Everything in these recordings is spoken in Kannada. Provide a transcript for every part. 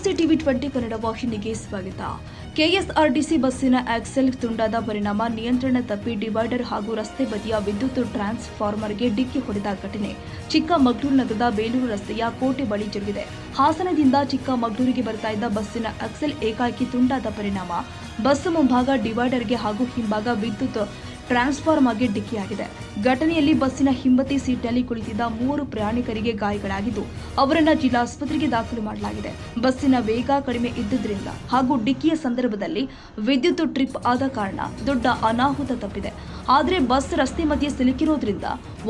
ನಮಸ್ತೆ ಟಿವಿ 20 ಕನ್ನಡ ವಾಹಿನಿಗೆ ಸ್ವಾಗತ. ಕೆಎಸ್ಆರ್ಟಿಸಿ ಬಸ್ಸಿನ ಆಕ್ಸೆಲ್ ತುಂಡಾದ ಪರಿಣಾಮ ನಿಯಂತ್ರಣ ತಪ್ಪಿ ಡಿವೈಡರ್ ಹಾಗೂ ರಸ್ತೆ ಬದಿಯ ವಿದ್ಯುತ್ ಟ್ರಾನ್ಸ್ಫಾರ್ಮರ್ಗೆ ಡಿಕ್ಕಿ ಹೊಡೆದ ಘಟನೆ ಚಿಕ್ಕಮಗಳೂರು ನಗರದ ಬೇಲೂರು ರಸ್ತೆಯ ಕೋಟೆ ಬಳಿ ಜರುಗಿದೆ. ಹಾಸನದಿಂದ ಚಿಕ್ಕಮಗಳೂರಿಗೆ ಬರ್ತಾ ಇದ್ದ ಬಸ್ಸಿನ ಆಕ್ಸೆಲ್ ಏಕಾಏಕಿ ತುಂಡಾದ ಪರಿಣಾಮ ಬಸ್ ಮುಂಭಾಗ ಡಿವೈಡರ್ಗೆ ಹಾಗೂ ಹಿಂಭಾಗ ವಿದ್ಯುತ್ ಟ್ರಾನ್ಸ್ಫಾರ್ಮರ್ಗೆ ಡಿಕ್ಕಿಯಾಗಿದೆ. ಘಟನೆಯಲ್ಲಿ ಬಸ್ಸಿನ ಹಿಂಬದಿ ಸೀಟ್ನಲ್ಲಿ ಕುಳಿತಿದ್ದ 3 ಪ್ರಯಾಣಿಕರಿಗೆ ಗಾಯಗಳಾಗಿದ್ದು ಅವರನ್ನು ಜಿಲ್ಲಾಸ್ಪತ್ರೆಗೆ ದಾಖಲು ಮಾಡಲಾಗಿದೆ. ಬಸ್ಸಿನ ವೇಗ ಕಡಿಮೆ ಇದ್ದುದರಿಂದ ಹಾಗೂ ಡಿಕ್ಕಿಯ ಸಂದರ್ಭದಲ್ಲಿ ವಿದ್ಯುತ್ ಟ್ರಿಪ್ ಆದ ಕಾರಣ ದೊಡ್ಡ ಅನಾಹುತ ತಪ್ಪಿದೆ. ಆದರೆ ಬಸ್ ರಸ್ತೆ ಮಧ್ಯೆ ಸಿಲುಕಿರೋದ್ರಿಂದ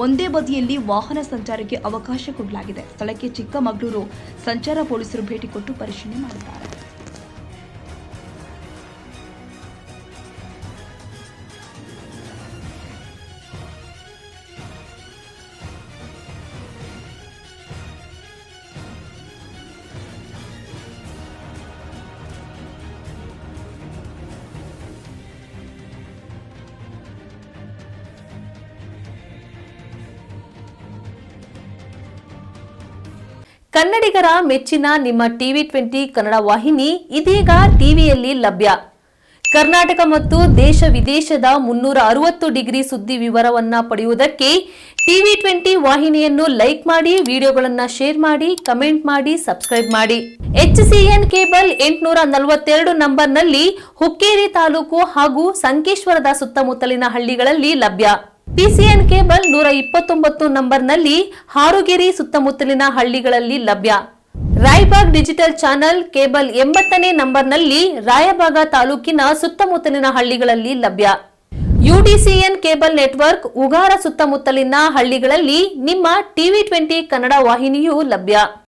ಒಂದೇ ಬದಿಯಲ್ಲಿ ವಾಹನ ಸಂಚಾರಕ್ಕೆ ಅವಕಾಶ ಕೊಡಲಾಗಿದೆ. ಸ್ಥಳಕ್ಕೆ ಚಿಕ್ಕಮಗಳೂರು ಸಂಚಾರ ಪೊಲೀಸರು ಭೇಟಿ ಕೊಟ್ಟು ಪರಿಶೀಲನೆ ಮಾಡಿದ್ದಾರೆ. ಕನ್ನಡಿಗರ ಮೆಚ್ಚಿನ ನಿಮ್ಮ ಟಿವಿ 20 ಕನ್ನಡ ವಾಹಿನಿ ಇದೀಗ ಟಿವಿಯಲ್ಲಿ ಲಭ್ಯ. ಕರ್ನಾಟಕ ಮತ್ತು ದೇಶ ವಿದೇಶದ 360 ಡಿಗ್ರಿ ಸುದ್ದಿ ವಿವರವನ್ನ ಪಡೆಯುವುದಕ್ಕೆ ಟಿವಿ 20 ವಾಹಿನಿಯನ್ನು ಲೈಕ್ ಮಾಡಿ, ವಿಡಿಯೋಗಳನ್ನು ಶೇರ್ ಮಾಡಿ, ಕಮೆಂಟ್ ಮಾಡಿ, ಸಬ್ಸ್ಕ್ರೈಬ್ ಮಾಡಿ. HCN ಕೇಬಲ್ 842 ನಂಬರ್ನಲ್ಲಿ ಹುಕ್ಕೇರಿ ತಾಲೂಕು ಹಾಗೂ ಸಂಕೇಶ್ವರದ ಸುತ್ತಮುತ್ತಲಿನ ಹಳ್ಳಿಗಳಲ್ಲಿ ಲಭ್ಯ. PCN ಕೇಬಲ್ 129 ನಂಬರ್ನಲ್ಲಿ ಹಾರುಗೆರೆ ಸುತ್ತಮುತ್ತಲಿನ ಹಳ್ಳಿಗಳಲ್ಲಿ ಲಭ್ಯ. ರಾಯಬಾಗ್ ಡಿಜಿಟಲ್ ಚಾನೆಲ್ ಕೇಬಲ್ 80ನೇ ನಂಬರ್ನಲ್ಲಿ ರಾಯಬಾಗ ತಾಲೂಕಿನ ಸುತ್ತಮುತ್ತಲಿನ ಹಳ್ಳಿಗಳಲ್ಲಿ ಲಭ್ಯ. UDCN ಕೇಬಲ್ ನೆಟ್ವರ್ಕ್ ಉಗಾರ ಸುತ್ತಮುತ್ತಲಿನ ಹಳ್ಳಿಗಳಲ್ಲಿ ನಿಮ್ಮ ಟಿವಿ 20 ಕನ್ನಡ ವಾಹಿನಿಯೂ ಲಭ್ಯ.